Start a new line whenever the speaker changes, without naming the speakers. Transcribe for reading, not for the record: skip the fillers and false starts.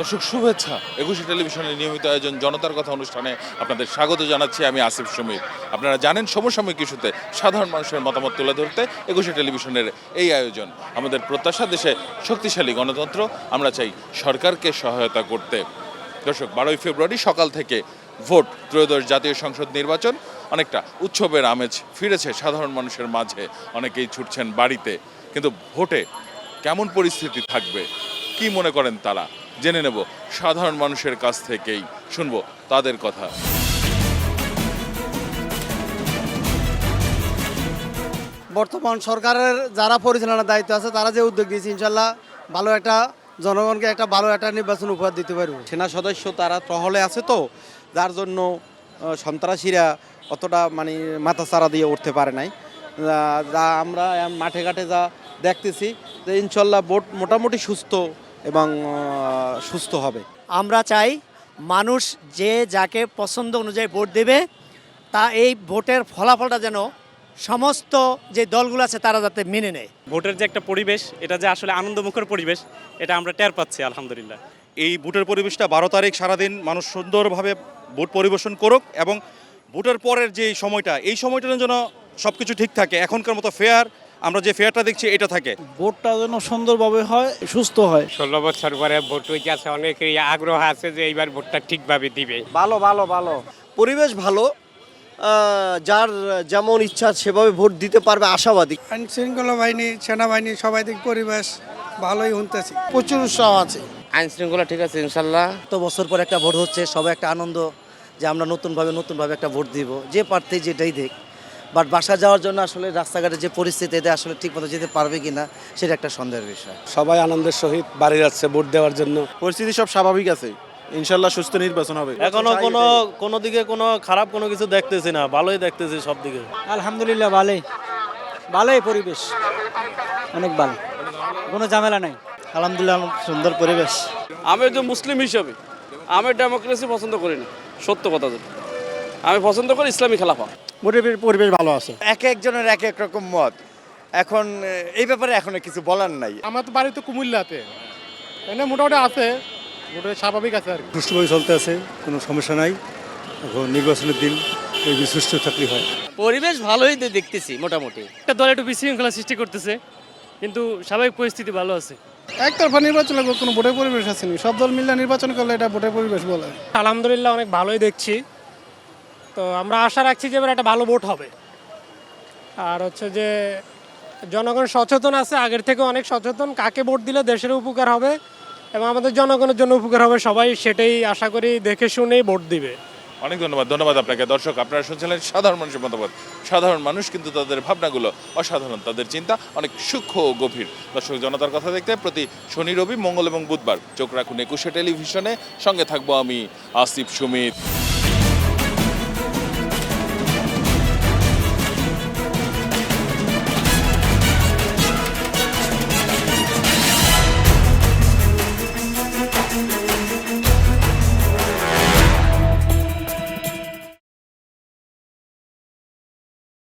দর্শক শুভেচ্ছা। ২১ টেলিভিশনের নিয়মিত আয়োজন জনতার কথা অনুষ্ঠানে আপনাদের স্বাগত জানাচ্ছি। আমি আসিফ সুমিত। আপনারা জানেন সমসাময়িক ইস্যুতে সাধারণ মানুষের মতামত তুলে ধরতে ২১ টেলিভিশনের এই আয়োজন। আমাদের প্রত্যাশা দেশে শক্তিশালী গণতন্ত্র, আমরা চাই সরকারকে সহায়তা করতে। দর্শক ১২ই ফেব্রুয়ারি সকাল থেকে ভোট, ত্রয়োদশ জাতীয় সংসদ নির্বাচন, অনেকটা উৎসবের আমেজ ফিরেছে সাধারণ মানুষের মাঝে। অনেকেই ছুটছেন বাড়িতে, কিন্তু ভোটে কেমন পরিস্থিতি থাকবে, কি মনে করেন তারা, জেনে নেব সাধারণ মানুষের কাছ থেকেই, শুনবো তাদের কথা।
বর্তমান সরকারের যারা পরিচালনার দায়িত্ব আছে তারা যে উদ্যোগ দিয়েছে, ইনশাল্লাহ ভালো একটা জনগণকে একটা ভালো একটা নির্বাচন উপহার দিতে পারবে।
সেনা সদস্য তারা টহলে আছে, তো যার জন্য সন্ত্রাসীরা অতটা মানে মাথা চারা দিয়ে উঠতে পারে নাই। যা আমরা মাঠে ঘাটে যা দেখতেছি যে ইনশাল্লাহ ভোট মোটামুটি সুস্থ এবং সুস্থ হবে।
আমরা চাই মানুষ যে যাকে পছন্দ অনুযায়ী ভোট দেবে, তা এই ভোটের ফলাফলটা যেন সমস্ত যে দলগুলো আছে তারা যাতে মেনে নেয়।
ভোটের যে একটা পরিবেশ, এটা যে আসলে আনন্দমুখর পরিবেশ, এটা আমরা টের পাচ্ছি আলহামদুলিল্লাহ।
এই ভোটের পরিবেশটা ১২ তারিখ সারাদিন মানুষ সুন্দরভাবে ভোট পরিবেশন করুক, এবং ভোটের পরের যে সময়টা, এই সময়টার জন্য সব কিছু ঠিক থাকে, এখনকার মতো ফেয়ার, আমরা যে ফেয়ারটা দেখছি এটা থাকে।
ভোটটা যেন সুন্দরভাবে হয়, সুস্থ হয়।
১৬ বছর পরে ভোট হইতে আছে, অনেকেরই আগ্রহ আছে যে এইবার ভোটটা ঠিকভাবে দিবে।
ভালো পরিবেশ ভালো, যার যেমন ইচ্ছা সেভাবে ভোট দিতে পারবে আশাবাদী।
আইন শৃঙ্খলা বাহিনী, সেনাবাহিনী সবাই দিক পরিবেশ ভালোই শুনতেছি, প্রচুর উৎসাহ আছে।
আইন শৃঙ্খলা ঠিক আছে ইনশাল্লাহ।
তো বছর পর একটা ভোট হচ্ছে, সবাই একটা আনন্দ যে আমরা নতুনভাবে একটা ভোট দিব, যে প্রার্থী যেটাই দেখ। বাট বাসা যাওয়ার জন্য আসলে রাস্তাঘাটে যে পরিস্থিতি, এতে আসলে ঠিকমতো যেতে পারবে কিনা সেটা একটা সন্দেহের বিষয়।
সবাই আনন্দের সহিত বাড়ি যাচ্ছে ভোট দেওয়ার জন্য।
পরিস্থিতি সব স্বাভাবিক আছে, ইনশাল্লাহ সুস্থ নির্বাচন হবে।
এখনো কোনো দিকে কোনো খারাপ কোনো কিছু দেখতেছি না, ভালোই দেখতেছি সব দিকে।
আলহামদুলিল্লাহ ভালোই পরিবেশ, অনেক ভালো, কোনো ঝামেলা নাই। আলহামদুলিল্লাহ সুন্দর পরিবেশ।
আমি একজন মুসলিম হিসেবে আমি ডেমোক্রেসি পছন্দ করি না, সত্য কথা যেটা। আমি পছন্দ করি ইসলামী খেলাফত।
ভোটের পরিবেশ ভালো আছে।
এক একজনের এক এক রকম মত, এখন এই ব্যাপারে এখনো কিছু বলার নাই।
আমার তো বাড়ি তো কুমিল্লাতে, এনে মোটামুটি আছে, মোটামুটি স্বাভাবিক আছে আর কি।
সুষ্ঠুভাবে চলতে আছে, কোনো সমস্যা নাই। এখন নির্বাচনের দিন এই সুষ্ঠু থাকলে হয়।
পরিবেশ ভালোই দেখতেছি মোটামুটি।
একটা দল একটু বিশৃঙ্খলা সৃষ্টি করতেছে, কিন্তু স্বাভাবিক পরিস্থিতি ভালো আছে।
একতরফা নির্বাচন কোনো ভোটের পরিবেশ আসেনি, সব দল মিলে নির্বাচন করলে এটা ভোটের পরিবেশ বলে।
আলহামদুলিল্লাহ অনেক ভালোই দেখছি। তো আমরা আশা রাখছি যে এবার একটা ভালো ভোট হবে। আর হচ্ছে যে জনগণ সচেতন আছে, আগের থেকে অনেক সচেতন, কাকে ভোট দিলে দেশের উপকার হবে এবং আমাদের জনগণের জন্য উপকার হবে, সবাই সেটাই আশা করি দেখে শুনেই ভোট দিবে।
অনেক ধন্যবাদ আপনাকে। দর্শক, আপনারা শুনছিলেন সাধারণ মানুষের মতামত। সাধারণ মানুষ কিন্তু তাদের ভাবনাগুলো অসাধারণ, তাদের চিন্তা অনেক সূক্ষ্ম ও গভীর। দর্শক, জনতার কথা দেখতে প্রতি শনি, রবি, মঙ্গল এবং বুধবার চোখ রাখুন ২১ টেলিভিশনে। সঙ্গে থাকবো আমি আসিফ সুমিত।